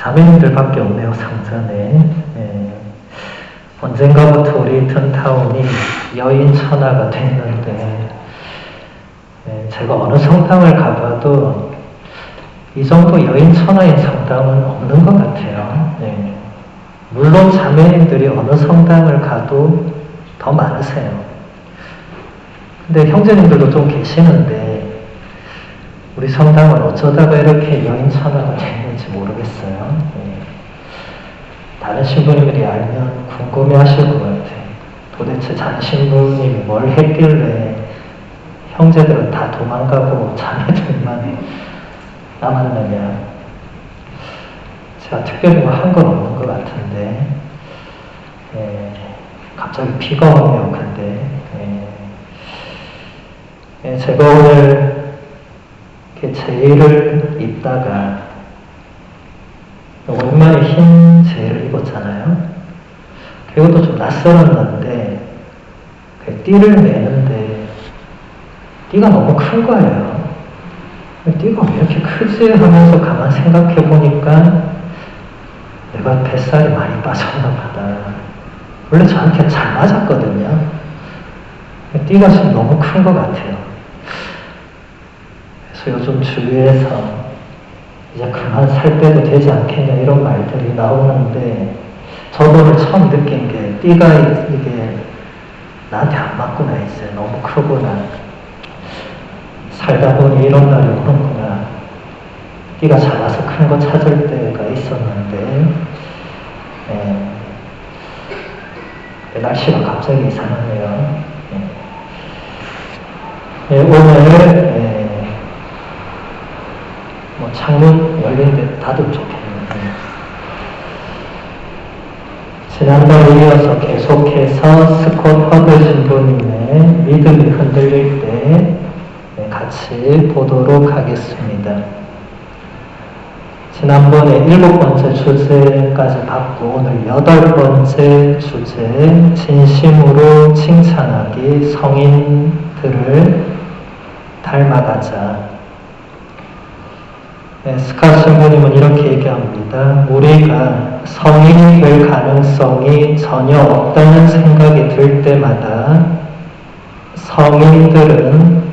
자매님들밖에 없네요, 상전에. 언젠가부터 우리 튼타운이 여인 천하가 됐는데, 제가 어느 성당을 가봐도 이 정도 여인 천하인 성당은 없는 것 같아요. 물론 자매님들이 어느 성당을 가도 더 많으세요. 근데 형제님들도 좀 계시는데 우리 성당은 어쩌다가 이렇게 여인 천하가 됐는지 모르겠어요. 다른 신부님들이 알면 궁금해하실 것 같아요. 도대체 장 신부님이 뭘 했길래 형제들은 다 도망가고 자매들만 남았느냐. 제가 특별히 뭐 한 건 없는 것 같은데, 갑자기 비가 오네요. 근데 제가 오늘 이렇게 제의를 입다가 오랜만에 흰 제의를 입었잖아요. 그것도 좀 낯설었는데 띠를 매는데 띠가 너무 큰 거예요. 띠가 왜 이렇게 크지 하면서 가만 생각해 보니까 내가 뱃살이 많이 빠졌나 보다. 원래 저한테 잘 맞았거든요. 띠가 지금 너무 큰 것 같아요. 그래서 요즘 주위에서 이제 그만 살 빼도 되지 않겠냐 이런 말들이 나오는데 저도 오늘 처음 느낀 게 띠가 이게 나한테 안 맞구나, 이제 너무 크구나. 살다 보니 이런 날이 오는구나. 띠가 작아서 큰 거 찾을 때가 있었는데 날씨가 갑자기 이상하네요. 오늘 뭐 창문 열린데 닫으면 좋겠네요. 지난번에 이어서 계속해서 스콧 허드 신부님의 믿음이 흔들릴 때 같이 보도록 하겠습니다. 지난번에 7번째 주제까지 봤고 오늘 8번째 주제, 진심으로 칭찬하기, 성인들을 닮아가자. 스캇 신부님은 이렇게 얘기합니다. 우리가 성인이 될 가능성이 전혀 없다는 생각이 들 때마다 성인들은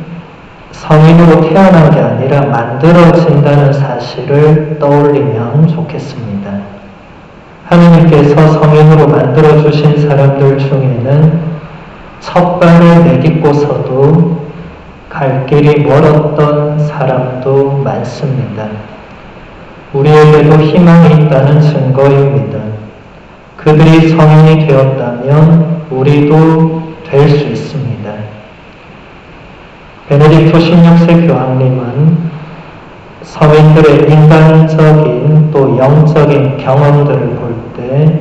성인으로 태어난 게 아니라 만들어진다는 사실을 떠올리면 좋겠습니다. 하느님께서 성인으로 만들어주신 사람들 중에는 첫 발을 내딛고서도 갈 길이 멀었던 사람도 많습니다. 우리에게도 희망이 있다는 증거입니다. 그들이 성인이 되었다면 우리도 될 수 있습니다. 베네딕토 16세 교황님은 성인들의 인간적인 또 영적인 경험들을 볼 때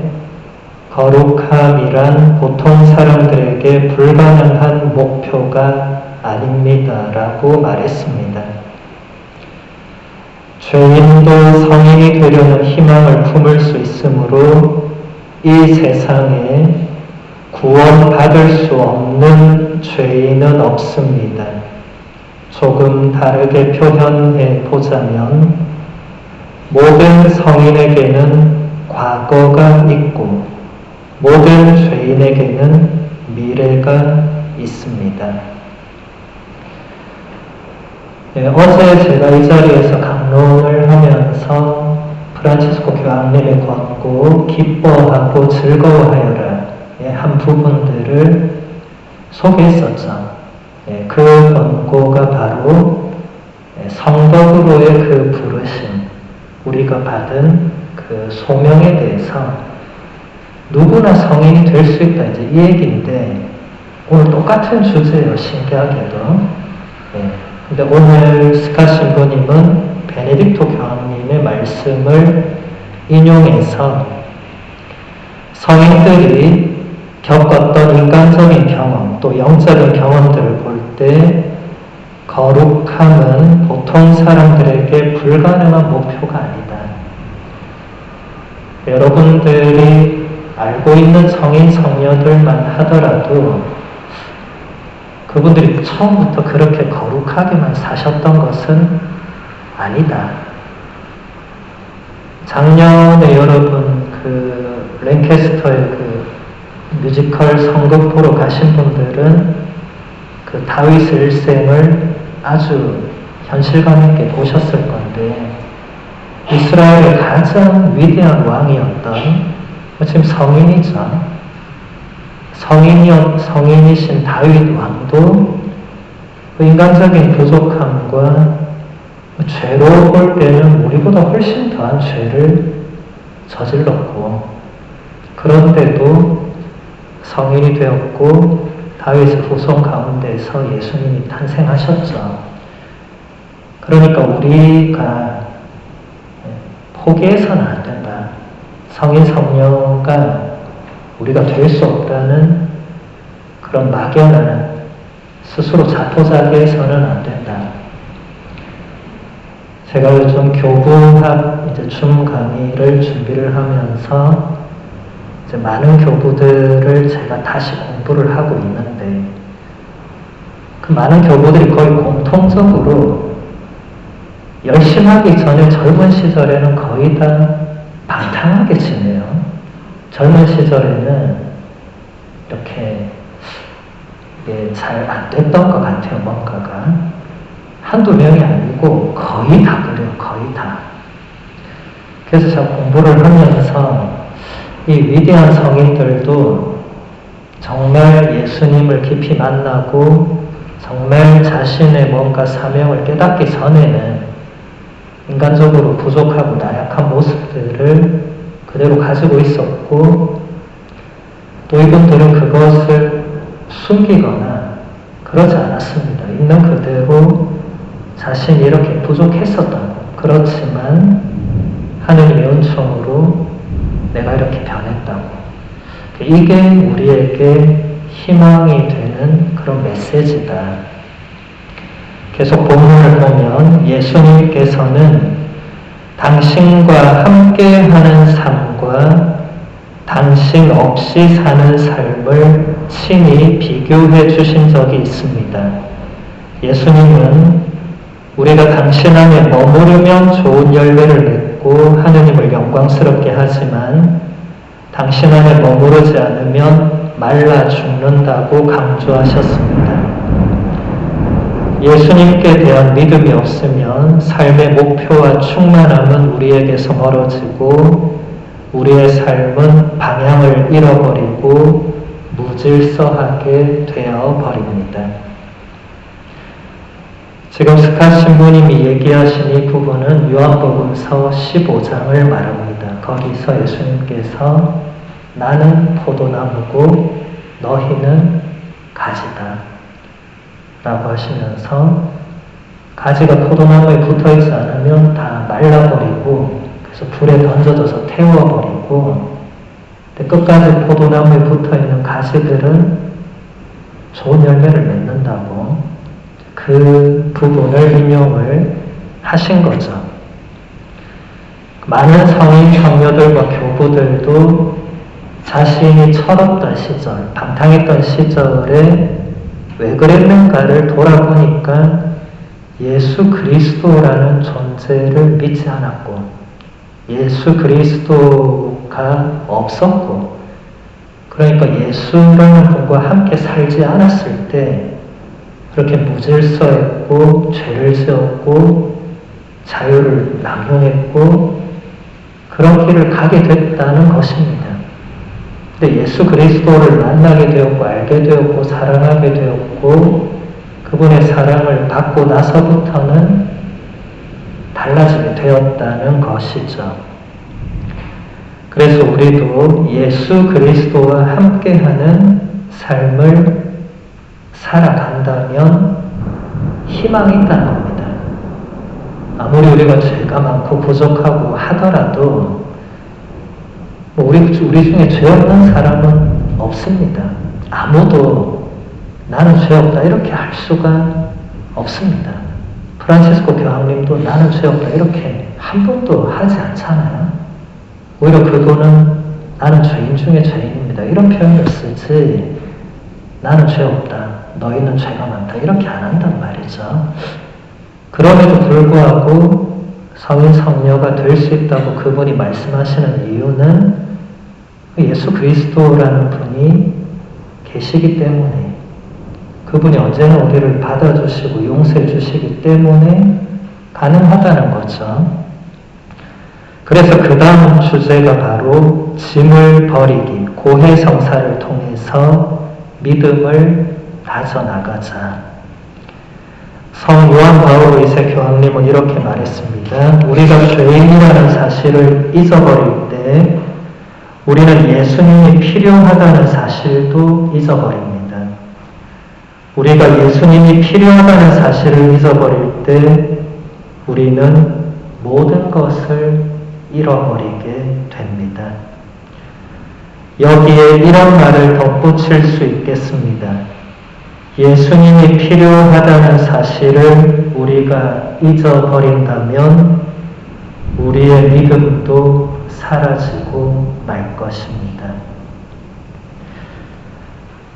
거룩함이란 보통 사람들에게 불가능한 목표가 아닙니다 라고 말했습니다. 죄인도 성인이 되려는 희망을 품을 수 있으므로 이 세상에 구원받을 수 없는 죄인은 없습니다. 조금 다르게 표현해 보자면 모든 성인에게는 과거가 있고 모든 죄인에게는 미래가 있습니다. 어제 제가 이 자리에서 강론을 하면서 프란치스코 교황님의 권고 기뻐하고 즐거워하여라 한 부분들을 소개했었죠. 그 권고가 바로 성덕으로의 그 부르심, 우리가 받은 그 소명에 대해서 누구나 성인이 될 수 있다, 이제 이 얘기인데 오늘 똑같은 주제예요, 신기하게도. 근데 오늘 스캇 신부님은 베네딕토 교황님의 말씀을 인용해서 성인들이 겪었던 인간적인 경험, 또 영적인 경험들을 볼 때 거룩함은 보통 사람들에게 불가능한 목표가 아니다. 여러분들이 알고 있는 성인, 성녀들만 하더라도 그분들이 처음부터 그렇게 거룩하게만 사셨던 것은 아니다. 작년에 여러분 그 랭캐스터의 그 뮤지컬 성극 보러 가신 분들은 그 다윗의 일생을 아주 현실감 있게 보셨을 건데, 이스라엘의 가장 위대한 왕이었던, 지금 성인이죠. 성인이신 다윗 왕도 그 인간적인 부족함과 죄로 볼 때는 우리보다 훨씬 더한 죄를 저질렀고, 그런데도 성인이 되었고 다윗의 후손 가운데서 예수님이 탄생하셨죠. 그러니까 우리가 포기해서는 안 된다. 성인 성녀가 우리가 될 수 없다는 그런 막연한 스스로 자포자기해서는 안 된다. 제가 요즘 교부학 이제 줌 강의를 준비를 하면서 이제 많은 교부들을 제가 다시 공부를 하고 있는데, 그 많은 교부들이 거의 공통적으로 열심히 하기 전에 젊은 시절에는 거의 다 방탕하게 지내요. 젊은 시절에는 이렇게 잘 안 됐던 것 같아요, 뭔가가. 한두 명이 아니고 거의 다 그래요, 거의 다. 그래서 제가 공부를 하면서 이 위대한 성인들도 정말 예수님을 깊이 만나고 정말 자신의 뭔가 사명을 깨닫기 전에는 인간적으로 부족하고 나약한 모습들을 그대로 가지고 있었고, 또 이분들은 그것을 숨기거나 그러지 않았습니다. 있는 그대로 자신이 이렇게 부족했었던 것. 그렇지만 하느님의 은총으로 내가 이렇게 변했다고. 이게 우리에게 희망이 되는 그런 메시지다. 계속 본문을 보면 예수님께서는 당신과 함께하는 삶과 당신 없이 사는 삶을 친히 비교해 주신 적이 있습니다. 예수님은 우리가 당신 안에 머무르면 좋은 열매를 맺고 하느님을 영광스럽게 하지만 당신 안에 머무르지 않으면 말라 죽는다고 강조하셨습니다. 예수님께 대한 믿음이 없으면 삶의 목표와 충만함은 우리에게서 멀어지고 우리의 삶은 방향을 잃어버리고 무질서하게 되어버립니다. 지금 스캇 신부님이 얘기하신 이 부분은 요한복음서 15장을 말합니다. 거기서 예수님께서 나는 포도나무고 너희는 가지다 라고 하시면서, 가지가 포도나무에 붙어있지 않으면 다 말라버리고 그래서 불에 던져져서 태워버리고, 근데 끝까지 포도나무에 붙어있는 가지들은 좋은 열매를 맺는다고 그 부분을 인용을 하신 거죠. 많은 성인 성녀들과 교부들도 자신이 철없던 시절, 방탕했던 시절에 왜 그랬는가를 돌아보니까 예수 그리스도라는 존재를 믿지 않았고 예수 그리스도가 없었고, 그러니까 예수라는 분과 함께 살지 않았을 때 그렇게 무질서했고 죄를 지었고 자유를 남용했고 그런 길을 가게 됐다는 것입니다. 근데 예수 그리스도를 만나게 되었고 알게 되었고 사랑하게 되었고 그분의 사랑을 받고 나서부터는 달라지게 되었다는 것이죠. 그래서 우리도 예수 그리스도와 함께하는 삶을 살아간다면 희망이 있다는 겁니다. 아무리 우리가 죄가 많고 부족하고 하더라도 우리 중에 죄 없는 사람은 없습니다. 아무도 나는 죄 없다 이렇게 할 수가 없습니다. 프란치스코 교황님도 나는 죄 없다 이렇게 한 번도 하지 않잖아요. 오히려 그분은 나는 죄인 중에 죄인입니다 이런 표현을 쓰지, 나는 죄 없다, 너희는 죄가 많다 이렇게 안 한단 말이죠. 그럼에도 불구하고 성인 성녀가 될 수 있다고 그분이 말씀하시는 이유는 예수 그리스도라는 분이 계시기 때문에, 그분이 언제나 우리를 받아주시고 용서해 주시기 때문에 가능하다는 거죠. 그래서 그 다음 주제가 바로 짐을 버리기, 고해성사를 통해서 믿음을 다져나가자. 성 요한 바오로 2세 교황님은 이렇게 말했습니다. 우리가 죄인이라는 사실을 잊어버릴 때 우리는 예수님이 필요하다는 사실도 잊어버립니다. 우리가 예수님이 필요하다는 사실을 잊어버릴 때 우리는 모든 것을 잃어버리게 됩니다. 여기에 이런 말을 덧붙일 수 있겠습니다. 예수님이 필요하다는 사실을 우리가 잊어버린다면 우리의 믿음도 사라지고 말 것입니다.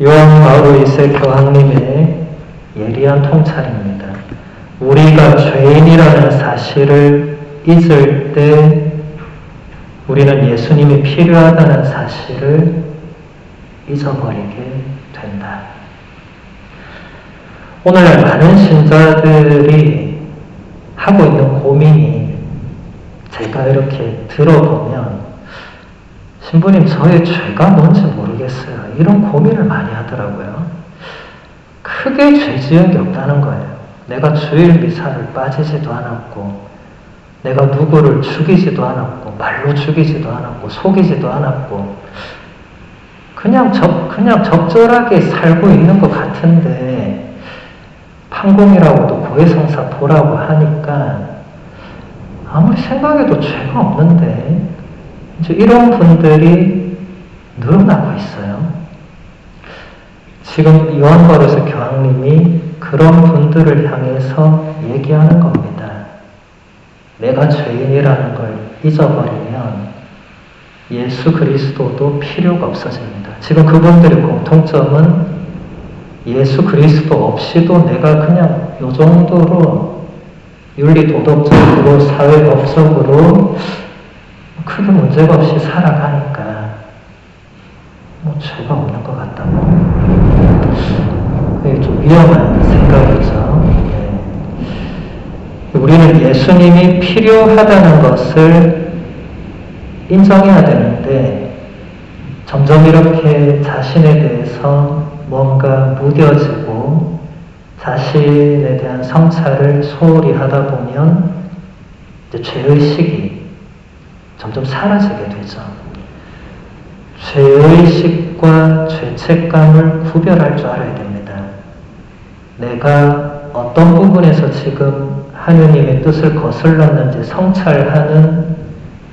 요한 바오로 2세 교황님의 예리한 통찰입니다. 우리가 죄인이라는 사실을 잊을 때 우리는 예수님이 필요하다는 사실을 잊어버리게 된다. 오늘날 많은 신자들이 하고 있는 고민이, 제가 이렇게 들어보면 신부님 저의 죄가 뭔지 모르겠어요, 이런 고민을 많이 하더라고요. 크게 죄 지은 게 없다는 거예요. 내가 주일 미사를 빠지지도 않았고, 내가 누구를 죽이지도 않았고, 말로 죽이지도 않았고, 속이지도 않았고, 그냥 적절하게 살고 있는 것 같은데 판공이라고도 고해성사 보라고 하니까 아무리 생각해도 죄가 없는데, 이제 이런 분들이 늘어나고 있어요. 지금 요한 바오로 교황님이 그런 분들을 향해서 얘기하는 겁니다. 내가 죄인이라는 걸 잊어버리면 예수 그리스도도 필요가 없어집니다. 지금 그분들의 공통점은 예수 그리스도 없이도 내가 그냥 이 정도로 윤리 도덕적으로 사회법적으로 크게 문제가 없이 살아가니까 뭐 죄가 없는 것 같다고. 그게 좀 위험한 생각이죠. 우리는 예수님이 필요하다는 것을 인정해야 되는데 점점 이렇게 자신에 대해서 뭔가 무뎌지고 자신에 대한 성찰을 소홀히 하다 보면 이제 죄의식이 점점 사라지게 되죠. 죄의식과 죄책감을 구별할 줄 알아야 됩니다. 내가 어떤 부분에서 지금 하느님의 뜻을 거슬렀는지 성찰하는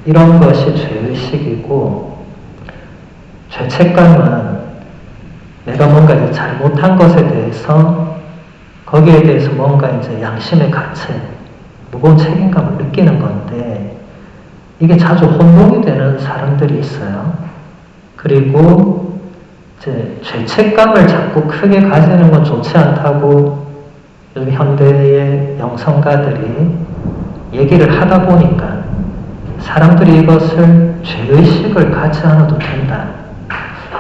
이런 것이 죄의식이고, 죄책감은 내가 뭔가 이제 잘못한 것에 대해서 거기에 대해서 뭔가 이제 양심의 가책, 무거운 책임감을 느끼는 건데, 이게 자주 혼동이 되는 사람들이 있어요. 그리고 이제 죄책감을 자꾸 크게 가지는 건 좋지 않다고 요즘 현대의 영성가들이 얘기를 하다 보니까 사람들이 이것을 죄의식을 갖지 않아도 된다,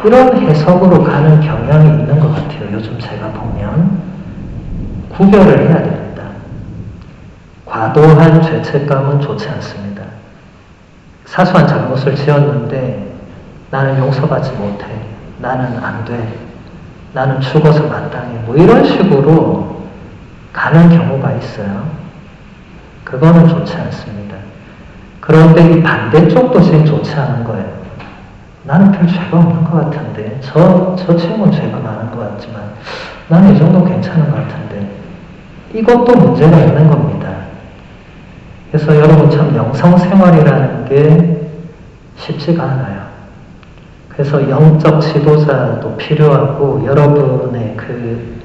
이런 해석으로 가는 경향이 있는 것 같아요. 요즘 제가 보면 구별을 해야 됩니다. 과도한 죄책감은 좋지 않습니다. 사소한 잘못을 지었는데 나는 용서받지 못해, 나는 안 돼, 나는 죽어서 마땅해, 뭐 이런 식으로 가는 경우가 있어요. 그거는 좋지 않습니다. 그런데 이 반대쪽도 지금 좋지 않은 거예요. 나는 별 죄가 없는 것 같은데, 저 친구는 죄가 많은 것 같지만 나는 이 정도 괜찮은 것 같은데, 이것도 문제가 있는 겁니다. 그래서 여러분 참 영성생활이라는 게 쉽지가 않아요. 그래서 영적 지도자도 필요하고 여러분의 그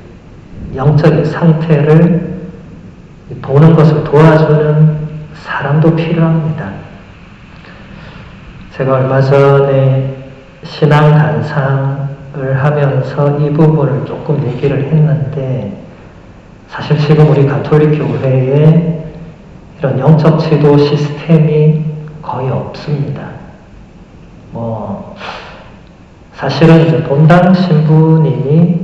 영적인 상태를 보는 것을 도와주는 사람도 필요합니다. 제가 얼마 전에 신앙 단상을 하면서 이 부분을 조금 얘기를 했는데, 사실 지금 우리 가톨릭 교회에 이런 영적 지도 시스템이 거의 없습니다. 사실은 이제 본당 신부님이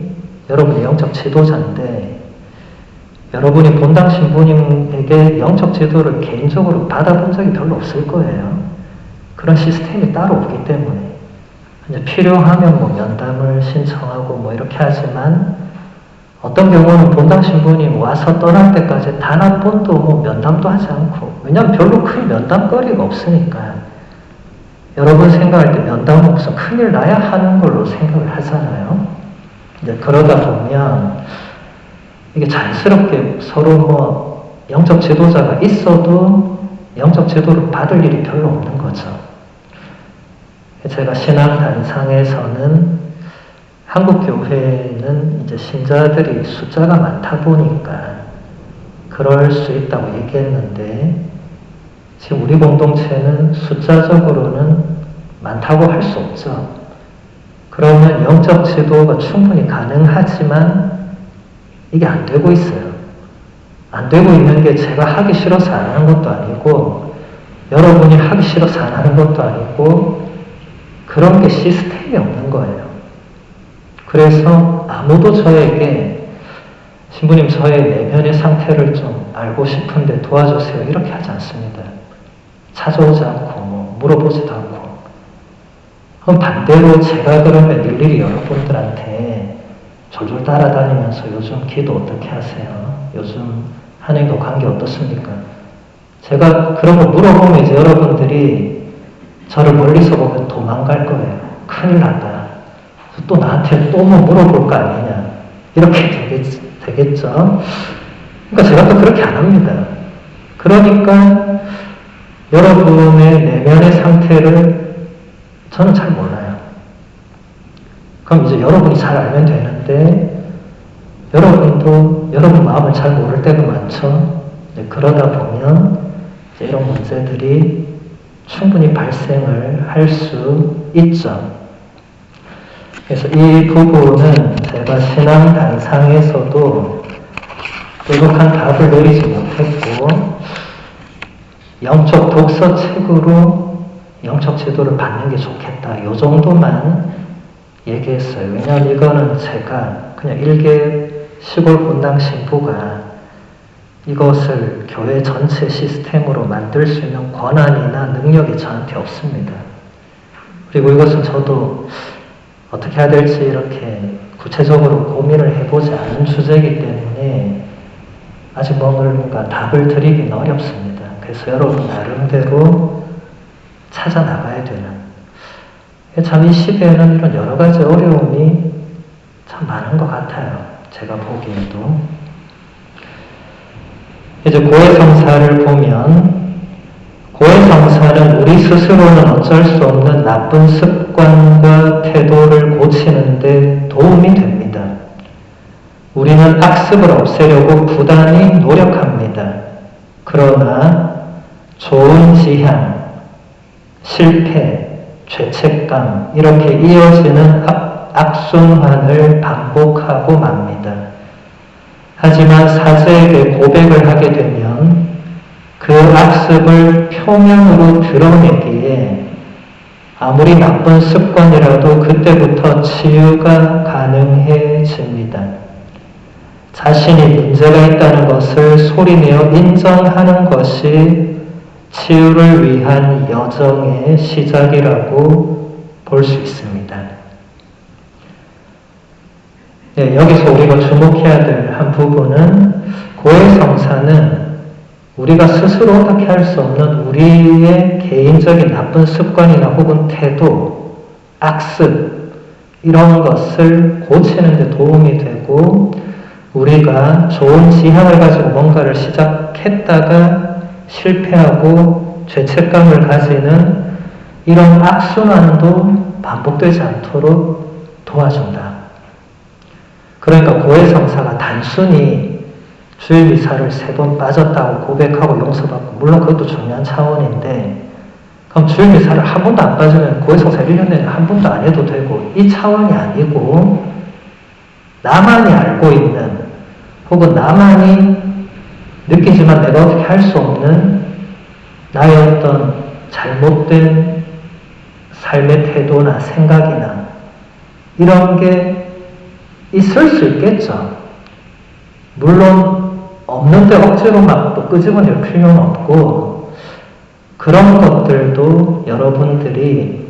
여러분의 영적 지도자인데, 여러분이 본당 신부님에게 영적 지도를 개인적으로 받아본 적이 별로 없을 거예요. 그런 시스템이 따로 없기 때문에. 이제 필요하면 면담을 신청하고 이렇게 하지만, 어떤 경우는 본당 신부님 와서 떠날 때까지 단 한 번도 면담도 하지 않고, 왜냐하면 별로 큰 면담거리가 없으니까. 여러분 생각할 때 면담은 무슨 큰일 나야 하는 걸로 생각을 하잖아요. 이제 그러다 보면 이게 자연스럽게 서로 영적 지도자가 있어도 영적 지도를 받을 일이 별로 없는 거죠. 제가 신앙단상에서는 한국 교회는 이제 신자들이 숫자가 많다 보니까 그럴 수 있다고 얘기했는데, 지금 우리 공동체는 숫자적으로는 많다고 할 수 없죠. 그러면 영적 지도가 충분히 가능하지만 이게 안 되고 있어요. 안 되고 있는 게 제가 하기 싫어서 안 하는 것도 아니고, 여러분이 하기 싫어서 안 하는 것도 아니고, 그런 게 시스템이 없는 거예요. 그래서 아무도 저에게 신부님 저의 내면의 상태를 좀 알고 싶은데 도와주세요 이렇게 하지 않습니다. 찾아오지 않고 물어보지도 않고. 그럼 반대로 제가 그러면 일일이 여러분들한테 졸졸 따라다니면서 요즘 기도 어떻게 하세요? 요즘 하나님과 관계 어떻습니까? 제가 그런 거 물어보면 이제 여러분들이 저를 멀리서 보면 도망갈 거예요. 큰일 났다. 또 나한테 또 물어볼 거 아니냐. 이렇게 되겠죠. 그러니까 제가 또 그렇게 안 합니다. 그러니까 여러분의 내면의 상태를 저는 잘 몰라요. 그럼 이제 여러분이 잘 알면 되는데, 여러분도 여러분 마음을 잘 모를 때가 많죠. 그러다 보면 이제 이런 문제들이 충분히 발생을 할 수 있죠. 그래서 이 부분은 제가 신앙단상에서도 뾰족한 답을 내리지 못했고, 영적 독서책으로 영적 지도를 받는 게 좋겠다. 이 정도만 얘기했어요. 왜냐하면 이거는 제가 그냥 일개 시골 본당 신부가 이것을 교회 전체 시스템으로 만들 수 있는 권한이나 능력이 저한테 없습니다. 그리고 이것은 저도 어떻게 해야 될지 이렇게 구체적으로 고민을 해보지 않은 주제이기 때문에 아직 뭔가 답을 드리기는 어렵습니다. 그래서 여러분 나름대로 찾아나가야 되는, 참 이 시대에는 이런 여러 가지 어려움이 참 많은 것 같아요. 제가 보기에도. 이제 고해성사를 보면, 고해성사는 우리 스스로는 어쩔 수 없는 나쁜 습관과 태도를 고치는 데 도움이 됩니다. 우리는 악습을 없애려고 부단히 노력합니다. 그러나 좋은 지향, 실패, 죄책감 이렇게 이어지는 악순환을 반복하고 맙니다. 하지만 사제에게 고백을 하게 되면 그 악습을 표면으로 드러내기에 아무리 나쁜 습관이라도 그때부터 치유가 가능해집니다. 자신이 문제가 있다는 것을 소리내어 인정하는 것이 치유를 위한 여정의 시작이라고 볼 수 있습니다. 네, 여기서 우리가 주목해야 될 한 부분은 고해성사는 우리가 스스로 어떻게 할 수 없는 우리의 개인적인 나쁜 습관이나 혹은 태도, 악습 이런 것을 고치는 데 도움이 되고, 우리가 좋은 지향을 가지고 뭔가를 시작했다가 실패하고 죄책감을 가지는 이런 악순환도 반복되지 않도록 도와준다. 그러니까 고해성사가 단순히 주일 미사를 3번 빠졌다고 고백하고 용서받고, 물론 그것도 중요한 차원인데, 그럼 주일 미사를 한 번도 안 빠지면 고해성사 1년 내내 한 번도 안 해도 되고, 이 차원이 아니고 나만이 알고 있는, 혹은 나만이 느끼지만 내가 어떻게 할 수 없는 나의 어떤 잘못된 삶의 태도나 생각이나 이런 게 있을 수 있겠죠. 물론 없는데 억지로 막 또 끄집어낼 필요는 없고, 그런 것들도 여러분들이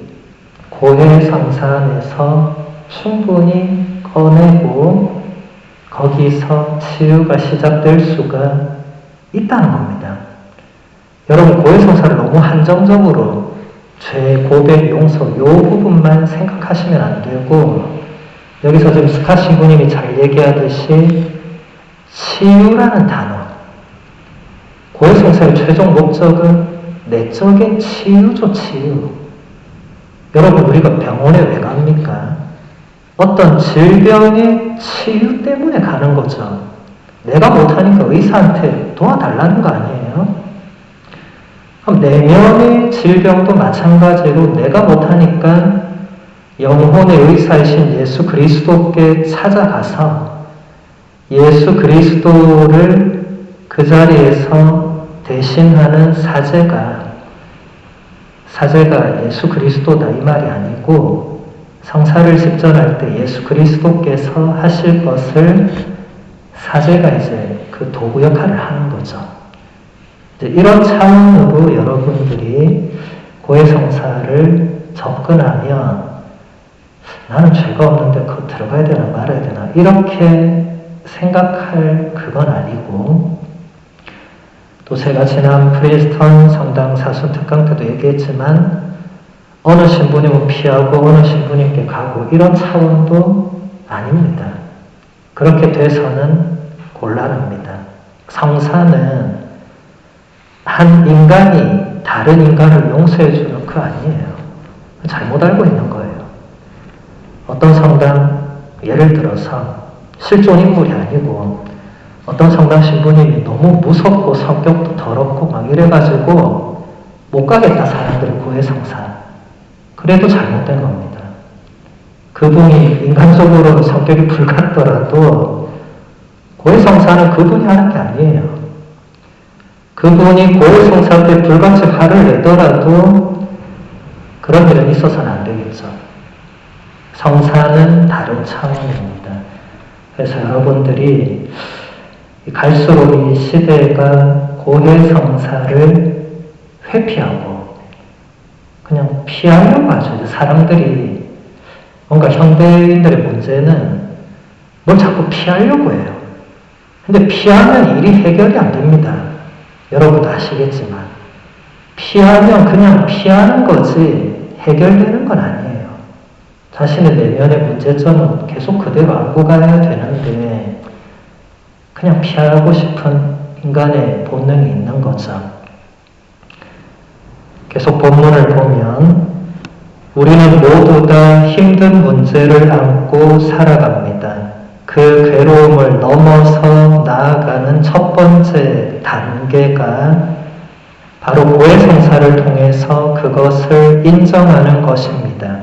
고해성사 안에서 충분히 꺼내고 거기서 치유가 시작될 수가 있다는 겁니다. 여러분, 고해성사를 너무 한정적으로 죄, 고백, 용서 요 부분만 생각하시면 안 되고, 여기서 지금 스카 신부님이 잘 얘기하듯이 치유라는 단어, 고해성사의 최종 목적은 내적인 치유죠. 치유. 여러분, 우리가 병원에 왜 갑니까? 어떤 질병의 치유 때문에 가는 거죠. 내가 못하니까 의사한테 도와달라는 거 아니에요? 그럼 내면의 질병도 마찬가지로 내가 못하니까 영혼의 의사이신 예수 그리스도께 찾아가서 예수 그리스도를 그 자리에서 대신하는 사제가 예수 그리스도다 이 말이 아니고, 성사를 직전할 때 예수 그리스도께서 하실 것을 사제가 이제 그 도구 역할을 하는 거죠. 이제 이런 차원으로 여러분들이 고해성사를 접근하면 나는 죄가 없는데 그거 들어가야 되나 말아야 되나 이렇게 생각할 그건 아니고, 또 제가 지난 프리스턴 성당 사순 특강 때도 얘기했지만 어느 신부님은 피하고 어느 신부님께 가고 이런 차원도 아닙니다. 그렇게 돼서는 곤란합니다. 성사는 한 인간이 다른 인간을 용서해주는 그 아니에요. 잘못 알고 있는 거예요. 어떤 성당, 예를 들어서 실존 인물이 아니고 어떤 성당 신부님이 너무 무섭고 성격도 더럽고 막 이래가지고 못 가겠다, 사람들이 고해성사. 그래도 잘못된 겁니다. 그분이 인간적으로 성격이 불같더라도 고해성사는 그분이 하는 게 아니에요. 그분이 고해성사 때 불같이 화를 내더라도 그런 일은 있어서는 안 되겠죠. 성사는 다른 차원입니다. 그래서 여러분들이 갈수록 이 시대가 고해성사를 회피하고 그냥 피하려고 하죠. 사람들이 뭔가 현대인들의 문제는 뭘 자꾸 피하려고 해요. 근데 피하면 일이 해결이 안 됩니다. 여러분도 아시겠지만 피하면 그냥 피하는 거지 해결되는 건 아니에요. 자신의 내면의 문제점은 계속 그대로 안고 가야 되는데 그냥 피하고 싶은 인간의 본능이 있는 거죠. 계속 본문을 보면 우리는 모두 다 힘든 문제를 안고 살아갑니다. 그 괴로움을 넘어서 나아가는 첫 번째 단계가 바로 고해성사를 통해서 그것을 인정하는 것입니다.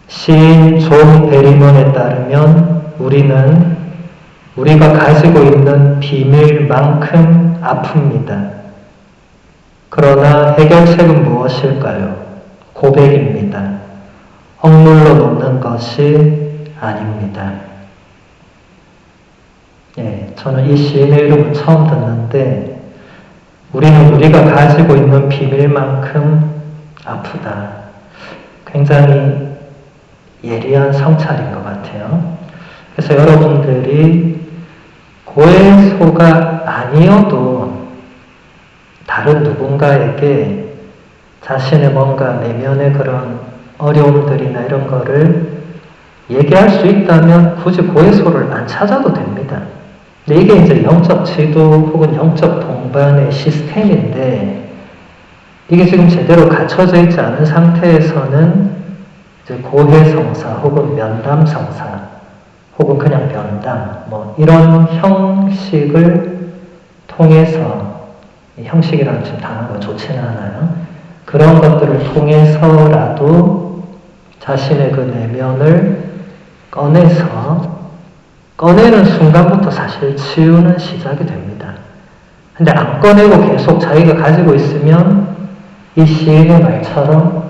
시인 존 베리먼에 따르면 우리가 가지고 있는 비밀만큼 아픕니다. 그러나 해결책은 무엇일까요? 고백입니다. 억눌러 놓는 것이 아닙니다. 저는 이 시인의 이름을 처음 듣는데 우리는 우리가 가지고 있는 비밀만큼 아프다. 굉장히 예리한 성찰인 것 같아요. 그래서 여러분들이 고해소가 아니어도 다른 누군가에게 자신의 뭔가 내면의 그런 어려움들이나 이런 거를 얘기할 수 있다면 굳이 고해소를 안 찾아도 됩니다. 근데 이게 이제 영적 지도 혹은 영적 동반의 시스템인데 이게 지금 제대로 갖춰져 있지 않은 상태에서는 이제 고해성사 혹은 면담성사 혹은 그냥 면담 이런 형식을 통해서, 형식이라는 지금 단어가 좋지는 않아요. 그런 것들을 통해서라도 자신의 그 내면을 꺼내는 순간부터 사실 치유는 시작이 됩니다. 근데 안 꺼내고 계속 자기가 가지고 있으면 이 시인의 말처럼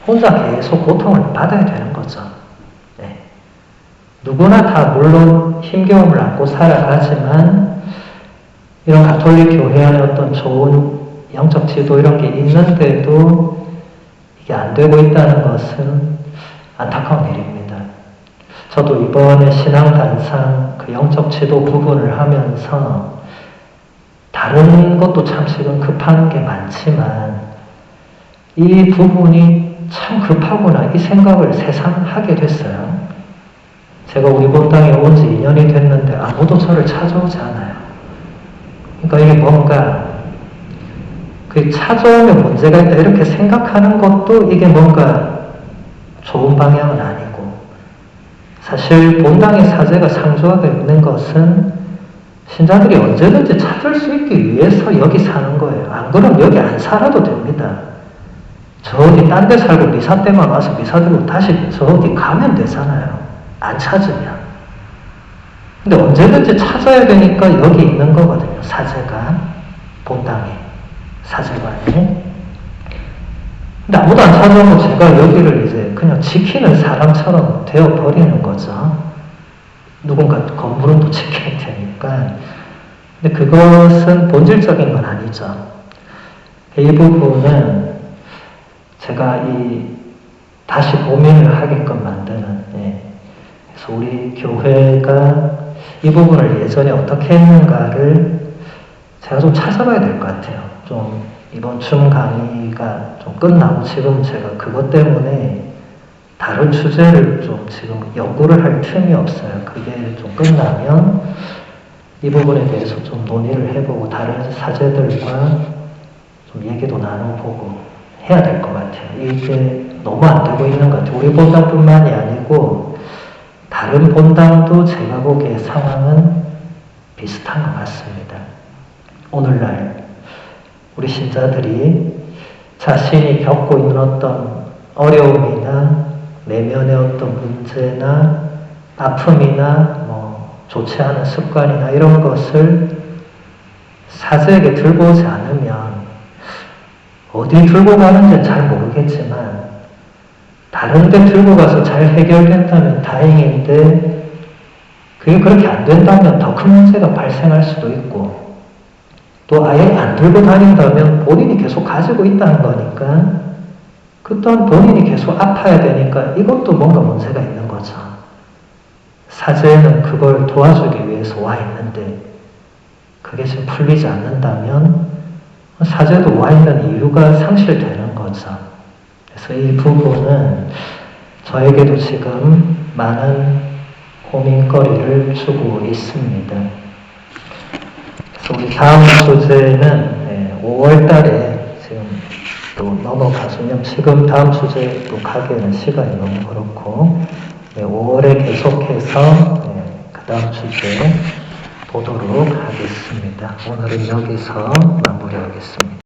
혼자 계속 고통을 받아야 되는 거죠. 네. 누구나 다 물론 힘겨움을 안고 살아가지만 이런 가톨릭 교회 안에 어떤 좋은 영적 지도 이런 게 있는데도 이게 안 되고 있다는 것은 안타까운 일입니다. 저도 이번에 신앙단상 그 영적 지도 부분을 하면서 다른 것도 참 지금 급한 게 많지만 이 부분이 참 급하구나 이 생각을 새삼 하게 됐어요. 제가 우리 본당에 온 지 2년이 됐는데 아무도 저를 찾아오지 않아요. 그러니까 이게 뭔가 그 찾아오면 문제가 있다 이렇게 생각하는 것도 이게 뭔가 좋은 방향은 아니고 사실 본당의 사제가 상주하게 있는 것은 신자들이 언제든지 찾을 수 있기 위해서 여기 사는 거예요. 안 그러면 여기 안 살아도 됩니다. 저 어디 딴 데 살고 미사 때만 와서 미사 들고 다시 저 어디 가면 되잖아요. 안 찾으면. 근데 언제든지 찾아야 되니까 여기 있는 거거든요. 사제가 본당에 사제관에. 근데 아무도 안 찾아오면 제가 여기를 이제 그냥 지키는 사람처럼 되어버리는 거죠. 누군가 건물은 또 지켜야 되니까. 근데 그것은 본질적인 건 아니죠. 이 부분은 제가 다시 고민을 하게끔 만드는, 그래서 우리 교회가 이 부분을 예전에 어떻게 했는가를 제가 좀 찾아봐야 될 것 같아요. 좀 이번 줌 강의가 좀 끝나고 지금 제가 그것 때문에 다른 주제를 좀 지금 연구를 할 틈이 없어요. 그게 좀 끝나면 이 부분에 대해서 좀 논의를 해보고 다른 사제들과 좀 얘기도 나눠보고 해야 될 것 같아요. 이게 너무 안 되고 있는 것 같아요. 우리 본당뿐만이 아니고 다른 본당도 제가 보기에 상황은 비슷한 것 같습니다. 오늘날 우리 신자들이 자신이 겪고 있는 어떤 어려움이나 내면의 어떤 문제나 아픔이나 좋지 않은 습관이나 이런 것을 사제에게 들고 오지 않으면 어디 들고 가는지는 잘 모르겠지만 다른 데 들고 가서 잘 해결된다면 다행인데 그게 그렇게 안 된다면 더 큰 문제가 발생할 수도 있고 또 아예 안 들고 다닌다면 본인이 계속 가지고 있다는 거니까 그 또한 본인이 계속 아파야 되니까 이것도 뭔가 문제가 있는 거죠. 사제는 그걸 도와주기 위해서 와 있는데 그게 지금 풀리지 않는다면 사제도 와 있는 이유가 상실되는 거죠. 그래서 이 부분은 저에게도 지금 많은 고민거리를 주고 있습니다. 그래서 우리 다음 주제는 5월 달에 지금 또 넘어가서면 지금 다음 주제 또 가기에는 시간이 너무 그렇고 5월에 계속해서 그 다음 주제 보도록 하겠습니다. 오늘은 여기서 마무리하겠습니다.